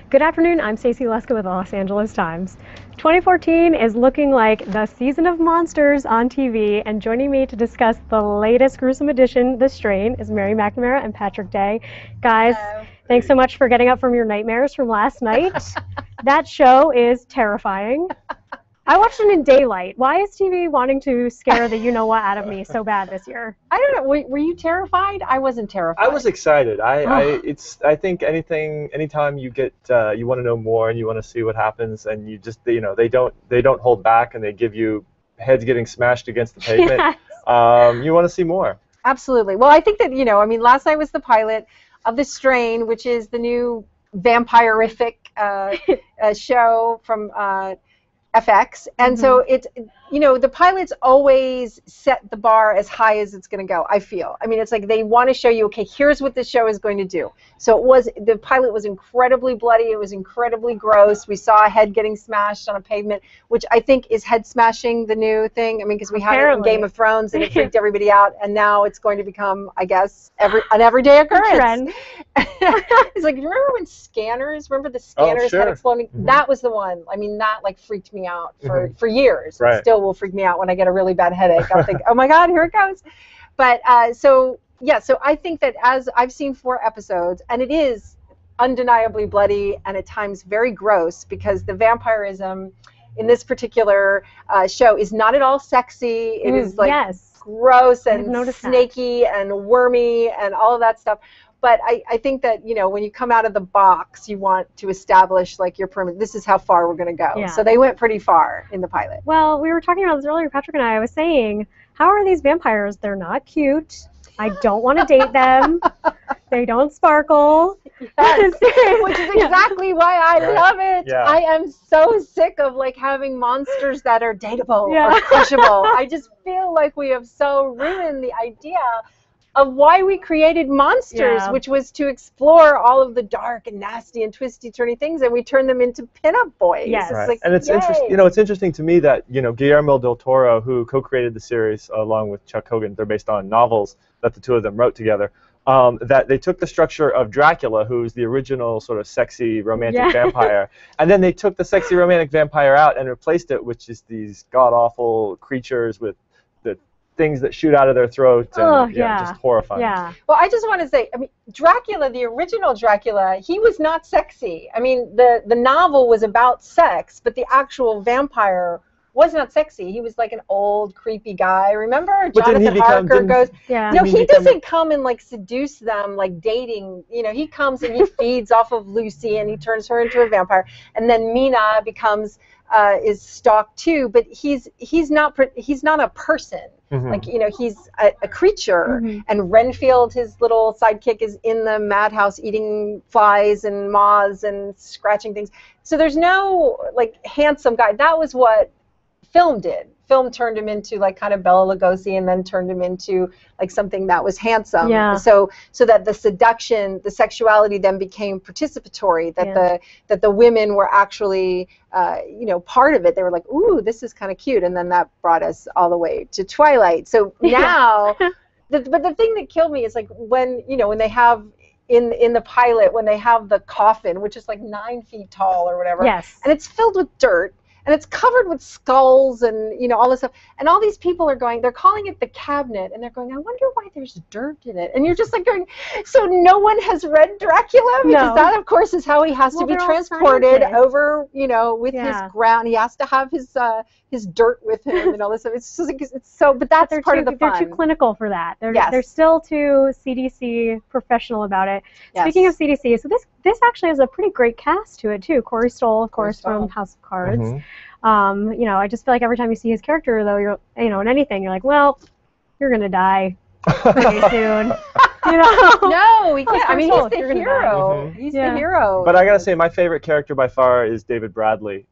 Good afternoon, I'm Stacey Leska with the Los Angeles Times. 2014 is looking like the season of monsters on TV, and joining me to discuss the latest gruesome edition, The Strain, is Mary McNamara and Patrick Day. Guys, Hello. Thanks so much for getting up from your nightmares from last night. That show is terrifying. I watched it in daylight. Why is TV wanting to scare the you-know-what out of me so bad this year? I don't know. Were you terrified? I wasn't terrified. I was excited. I think anytime you get you want to know more and you want to see what happens, and you just they don't hold back, and they give you heads getting smashed against the pavement. Yes. You want to see more. Absolutely. Well, I think that last night was the pilot of The Strain, which is the new vampirific show from FX, and so it's the pilots always set the bar as high as it's going to go. I feel. I mean, it's like they want to show you, okay, here's what this show is going to do. So the pilot was incredibly bloody. It was incredibly gross. We saw a head getting smashed on a pavement, which I think is head smashing the new thing. I mean, because we had it in Game of Thrones and it freaked everybody out, and now it's going to become, I guess, an everyday occurrence. It's like, remember when scanners? Remember the scanners had exploding? Mm-hmm. That was the one. I mean, that like freaked me out for years. Right. It still will freak me out when I get a really bad headache. I'll think, oh my God, here it goes. But so I think that as I've seen 4 episodes, and it is undeniably bloody and at times very gross, because the vampirism in this particular show is not at all sexy. It is like gross and snaky and wormy and all of that stuff. But I think that, when you come out of the box, you want to establish, like, your perimeter. This is how far we're going to go. Yeah. So they went pretty far in the pilot. Well, we were talking about this earlier, Patrick and I was saying, how are these vampires? They're not cute. I don't want to date them. They don't sparkle. Yes. Which is exactly why I love it. Yeah. I am so sick of, like, having monsters that are dateable or crushable. I just feel like we have so ruined the idea of why we created monsters, which was to explore all of the dark and nasty and twisty, turny things, and we turn them into pinup boys. Yes. Right. Like, and it's interesting. It's interesting to me that Guillermo del Toro, who co-created the series along with Chuck Hogan, they're based on novels that the two of them wrote together. That they took the structure of Dracula, who's the original sort of sexy romantic vampire, and then they took the sexy romantic vampire out and replaced it with just these god-awful creatures with the things that shoot out of their throat and just horrifying. Yeah. Well, I just want to say, I mean, Dracula, the original Dracula, he was not sexy. I mean, the novel was about sex, but the actual vampire was not sexy. He was like an old, creepy guy. Remember? Jonathan Harker goes, no, he doesn't come and like seduce them like dating. He comes and he feeds off of Lucy and he turns her into a vampire. And then Mina becomes, is stalked too, but he's not a person. Mm-hmm. Like, he's a creature. Mm-hmm. And Renfield, his little sidekick, is in the madhouse eating flies and moths and scratching things. So there's no like handsome guy. That was what film did. Film turned him into like kind of Bela Lugosi, and then turned him into like something that was handsome. Yeah. So that the seduction, the sexuality then became participatory. That the women were actually part of it. They were like, ooh, this is kind of cute, and then that brought us all the way to Twilight. So now, but the thing that killed me is like when they have in the pilot, when they have the coffin, which is like 9 feet tall or whatever, and it's filled with dirt. And it's covered with skulls and, all this stuff. And all these people are going, they're calling it the cabinet. And they're going, I wonder why there's dirt in it. And you're just like going, so no one has read Dracula? Because that, of course, is how he has to be transported over, with his ground. He has to have his dirt with him and all this stuff. It's just like, but that's part of the fun. They're too clinical for that. They're still too CDC professional about it. Yes. Speaking of CDC, so this actually has a pretty great cast to it too. Corey Stoll, of course, from House of Cards. Mm-hmm. I just feel like every time you see his character, though, you're, in anything, you're like, well, you're gonna die pretty soon. No, he can't. I mean, he's the hero. Mm-hmm. He's the hero. But I gotta say, my favorite character by far is David Bradley,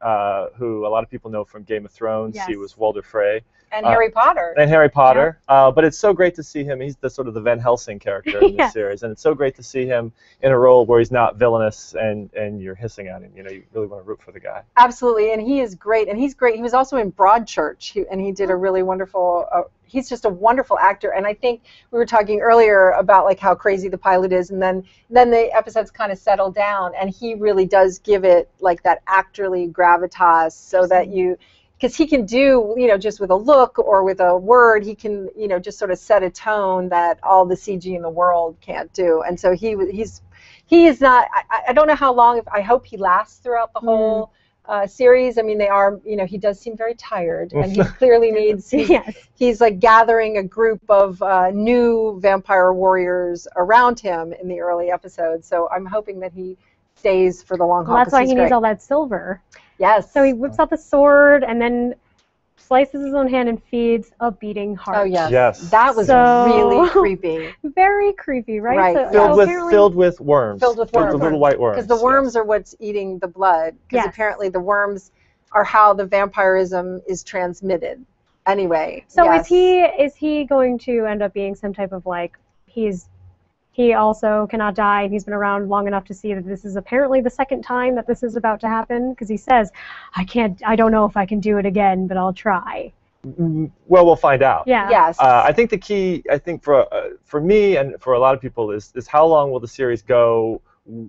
who a lot of people know from Game of Thrones. Yes. He was Walder Frey. And Harry Potter. And Harry Potter. Yeah. But it's so great to see him. He's the sort of the Van Helsing character in this series. And it's so great to see him in a role where he's not villainous and you're hissing at him. You know, you really want to root for the guy. Absolutely. And he is great. And he's great. He was also in Broadchurch. And he did a really wonderful... he's just a wonderful actor. And I think we were talking earlier about like how crazy the pilot is. And then the episodes kind of settle down. And he really does give it like that actorly gravitas so that you... Because he can do, you know, just with a look or with a word, he can, you know, just sort of set a tone that all the CG in the world can't do. And so he is not, I don't know how long, I hope he lasts throughout the whole series. I mean, they are, you know, he does seem very tired, and he clearly needs, he's like gathering a group of new vampire warriors around him in the early episodes. So I'm hoping that he stays for the long haul. Well, that's why he needs all that silver. Yes. So he whips out the sword and then slices his own hand and feeds a beating heart. Oh, yes. Yes. That was really creepy. Very creepy, right? Right. So filled with worms. Filled with worms. The little white worms. Because the worms are what's eating the blood. Because apparently the worms are how the vampirism is transmitted. Anyway. So is he going to end up being some type of like, he also cannot die, and he's been around long enough to see that this is apparently the second time that this is about to happen, because he says, I don't know if I can do it again, but I'll try. Well, we'll find out. Yeah. Yes. I think the key, for me and for a lot of people, is how long will the series go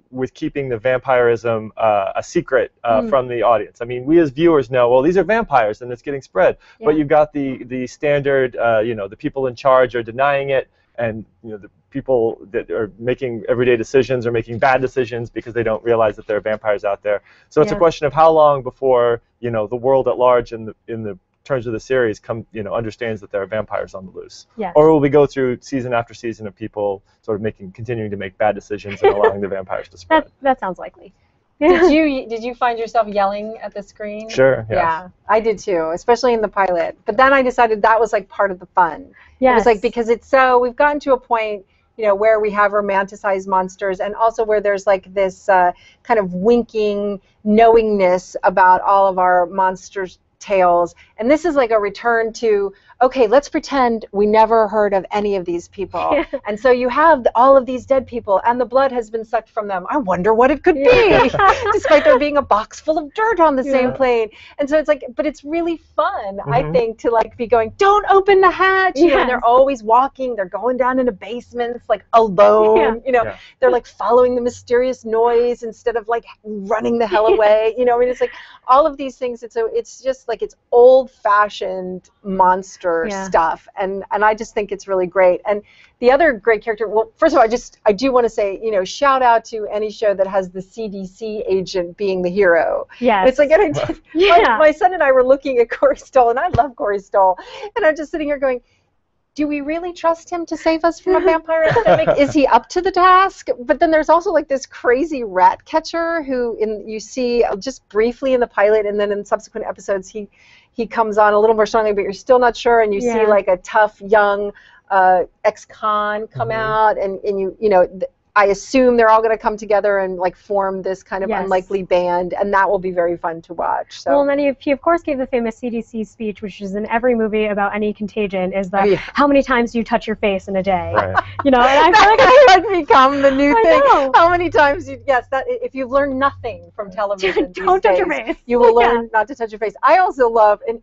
with keeping the vampirism a secret from the audience. I mean, we as viewers know, well, these are vampires and it's getting spread, but you've got the standard, you know, the people in charge are denying it, and you know the people that are making everyday decisions are making bad decisions because they don't realize that there are vampires out there. So it's a question of how long before, you know, the world at large in the terms of the series understands that there are vampires on the loose. Yes. Or will we go through season after season of people sort of continuing to make bad decisions and allowing the vampires to spread? That sounds likely. Did you find yourself yelling at the screen? Sure. Yeah, I did too, especially in the pilot. But then I decided that was like part of the fun. Yes. It was like, because we've gotten to a point, you know, where we have romanticized monsters, and also where there's like this kind of winking knowingness about all of our monsters' tales. And this is like a return to, okay, let's pretend we never heard of any of these people. And so you have all of these dead people, and the blood has been sucked from them. I wonder what it could be, despite there being a box full of dirt on the same plane. And so it's like, but it's really fun, I think, to like be going, don't open the hatch. You know, and they're always walking. They're going down into basements, like alone. You know, they're like following the mysterious noise instead of like running the hell away. You know, I mean, it's like all of these things. It's just like it's old-fashioned monster stuff, and I just think it's really great. And the other great character, well, first of all, I do want to say, you know, shout out to any show that has the CDC agent being the hero. Yes. It's like, my son and I were looking at Corey Stoll, and I love Corey Stoll, and I'm just sitting here going, do we really trust him to save us from a vampire epidemic? Is he up to the task? But then there's also like this crazy rat catcher who you see just briefly in the pilot, and then in subsequent episodes he comes on a little more strongly, but you're still not sure, and you see like a tough young ex-con come out, and you know, I assume they're all going to come together and like form this kind of unlikely band, and that will be very fun to watch. So. Well, and then he of course gave the famous CDC speech, which is in every movie about any contagion, is the how many times do you touch your face in a day? Right. You know, and I feel like that has become the new thing. Know. How many times that if you've learned nothing from television, don't touch your face. You will learn not to touch your face. I also love and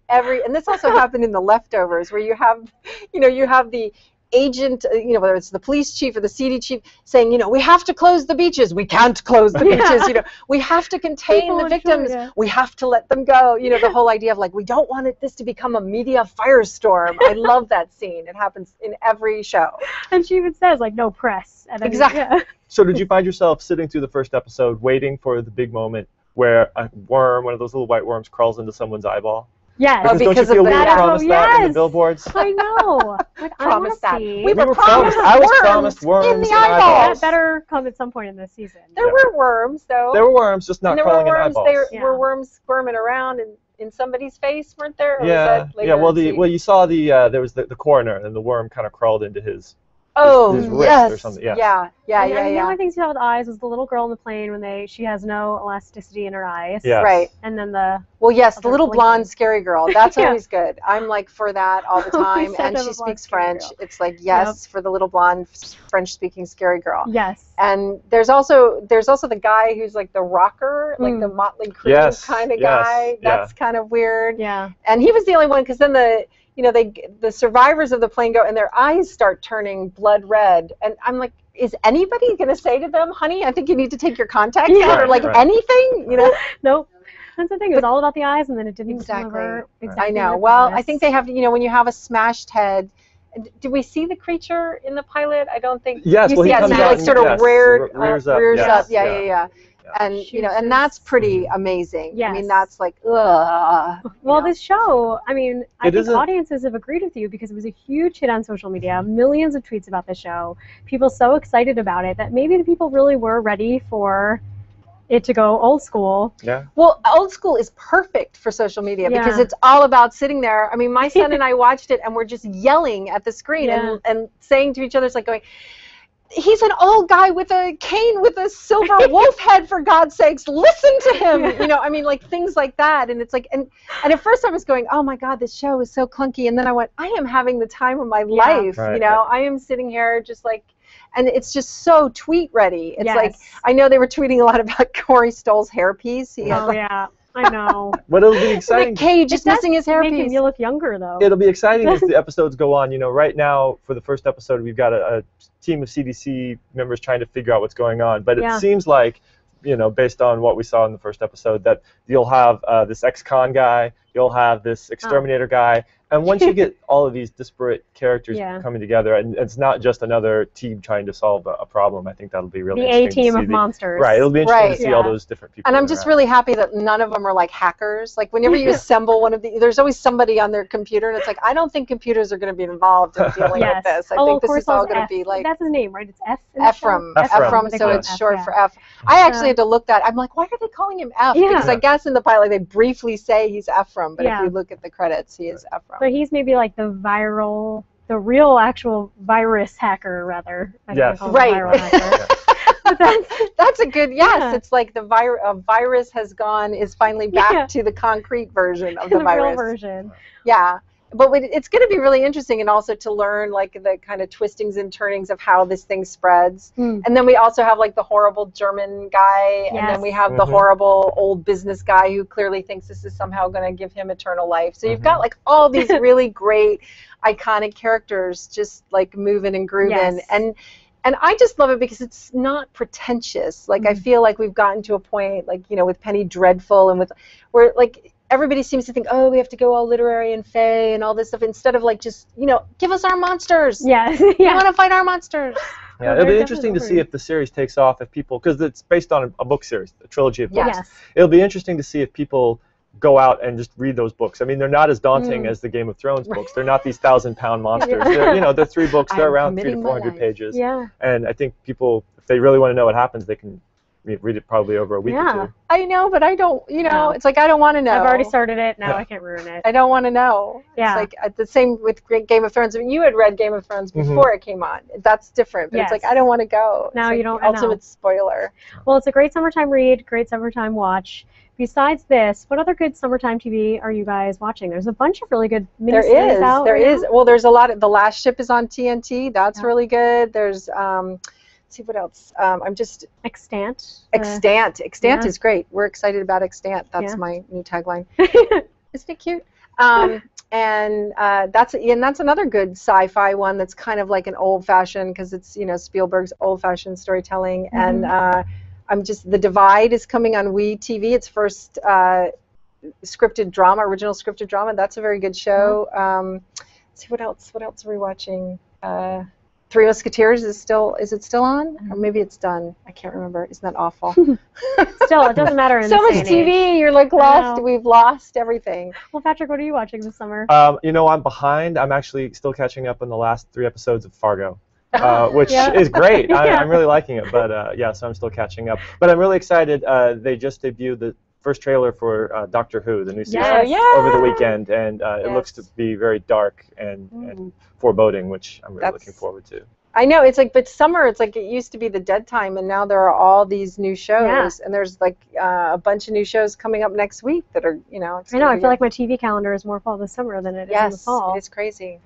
this also happened in The Leftovers, where you have the agent, you know, whether it's the police chief or the CD chief, saying, you know, we have to close the beaches. We can't close the beaches. You know, we have to contain the victims. We have to let them go. You know, the whole idea of like, we don't want this to become a media firestorm. I love that scene. It happens in every show. And she even says like, no press. And exactly. So did you find yourself sitting through the first episode waiting for the big moment where a worm, one of those little white worms, crawls into someone's eyeball? Yes. Because don't you feel we were promised that in the billboards? I know. Like, promised that. We were promised. I was promised worms in the eyeballs. That better come at some point in this season. There were worms, though. There were worms, just not crawling in eyeballs. There were worms squirming around in somebody's face, weren't there? Or yeah. was that later Well, you saw there was the coroner, and the worm kind of crawled into his Oh, his wrist yes. or something. Yes. Yeah. The only thing you saw with the eyes was the little girl in the plane when she has no elasticity in her eyes. Yes. Right. And then the the little blonde scary girl. That's always good. I'm like for that all the Always time. said And to she the blonde speaks scary French. girl. It's like yes for the little blonde French-speaking scary girl. Yes. And there's also the guy who's like the rocker, like the Motley Crue kind of guy. That's kind of weird. Yeah. And he was the only one because then the survivors of the plane go and their eyes start turning blood red, and I'm like, is anybody going to say to them, honey, I think you need to take your contacts out, or like anything, Nope. That's the thing. It was all about the eyes, and then it didn't deliver exactly. I know. Well, I think they have, when you have a smashed head. Did we see the creature in the pilot? I don't think. Yes. You Well, see he comes it like sort of rears up. Yeah. And and that's pretty amazing. Yes. I mean, that's like, ugh. Well, this show, I mean, I think audiences have agreed with you because it was a huge hit on social media, millions of tweets about the show, people so excited about it that maybe the people really were ready for it to go old school. Yeah. Well, old school is perfect for social media because it's all about sitting there. I mean, my son and I watched it and we're just yelling at the screen and saying to each other, it's like going, he's an old guy with a cane with a silver wolf head, for God's sakes, listen to him. I mean, like things like that. And it's like, and at first I was going, oh my God, this show is so clunky. And then I went, I am having the time of my life. I am sitting here just like, and it's just so tweet ready. It's like, I know they were tweeting a lot about Corey Stoll's hairpiece. I know. But it'll be exciting. Cage just missing his hairpiece. Make him look younger, though. It'll be exciting as the episodes go on. Right now, for the first episode, we've got a team of CDC members trying to figure out what's going on. But it seems like, based on what we saw in the first episode, that you'll have this ex-con guy, you'll have this exterminator guy, and once you get all of these disparate characters coming together, and it's not just another team trying to solve a problem, I think that'll be really interesting. The A-team of monsters. Right, it'll be interesting to see all those different people. And I'm just really happy that none of them are like hackers. Like whenever you assemble one of there's always somebody on their computer, and it's like, I don't think computers are going to be involved in dealing with this. I think this is all going to be like... That's his name, right? It's F? Ephraim, so it's short for F. I actually had to look that. I'm like, why are they calling him F? Because I guess in the pilot they briefly say he's Ephraim, but if you look at the credits, he is Ephraim. But he's maybe like the real actual virus hacker, rather. Yes. Right. That's a good, it's like the virus is finally back to the concrete version of the virus. Real version. Yeah. But it's going to be really interesting, and also to learn like the kind of twistings and turnings of how this thing spreads. And then we also have like the horrible German guy, and then we have the horrible old business guy who clearly thinks this is somehow going to give him eternal life. So you've got like all these really great, iconic characters just like moving and grooving. And I just love it because it's not pretentious. Like I feel like we've gotten to a point, like with Penny Dreadful and where like everybody seems to think, oh, we have to go all literary and fey and all this stuff instead of like just give us our monsters. We want to fight our monsters. Yeah, it'll be interesting to see if the series takes off, if people, because it's based on a book series, a trilogy of books. It'll be interesting to see if people go out and just read those books. I mean, they're not as daunting as the Game of Thrones books. They're not these 1,000-pound monsters. They're 3 books. They're around 300 to 400 pages. And I think people, if they really want to know what happens, they can read it probably over a week or 2. I know, but I don't, it's like I don't want to know. I've already started it. Now I can't ruin it. I don't want to know. It's like the same with Game of Thrones. I mean, you had read Game of Thrones before it came on. That's different. But it's like, I don't want to go. Now you don't. Ultimate spoiler. Well, it's a great summertime read, great summertime watch. Besides this, what other good summertime TV are you guys watching? There's a bunch of really good miniseries out. There is. Well, there's a lot of The Last Ship is on TNT. That's really good. There's see what else. I'm just Extant. Extant is great. We're excited about Extant. That's my new tagline. Isn't it cute? And that's another good sci-fi one that's kind of like an old-fashioned, because it's Spielberg's old-fashioned storytelling. And The Divide is coming on WeTV. It's first scripted drama, original scripted drama. That's a very good show. Let's see what else. What else are we watching? Three Musketeers is it still on? Or maybe it's done. I can't remember. Isn't that awful? Still, it doesn't matter. So much TV, you're like lost. We've lost everything. Well, Patrick, what are you watching this summer? I'm behind. I'm actually still catching up on the last 3 episodes of Fargo. Which is great. I'm really liking it, but so I'm still catching up. But I'm really excited. They just debuted the first trailer for Doctor Who, the new season, over the weekend, and it looks to be very dark and foreboding, which I'm really looking forward to. I know, it's like, but summer, it's like it used to be the dead time, and now there are all these new shows, and there's like a bunch of new shows coming up next week that are, you know. I know, I feel like my TV calendar is more fall this summer than it is in the fall. Yes, it's crazy.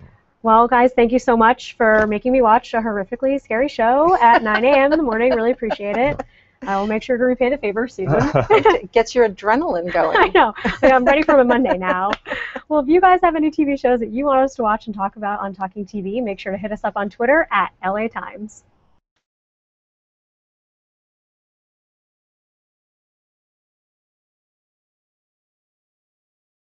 Well, guys, thank you so much for making me watch a horrifically scary show at 9 a.m. in the morning. Really appreciate it. I will make sure to repay the favor soon. It gets your adrenaline going. I know. I'm ready for a Monday now. Well, if you guys have any TV shows that you want us to watch and talk about on Talking TV, make sure to hit us up on Twitter at LA Times.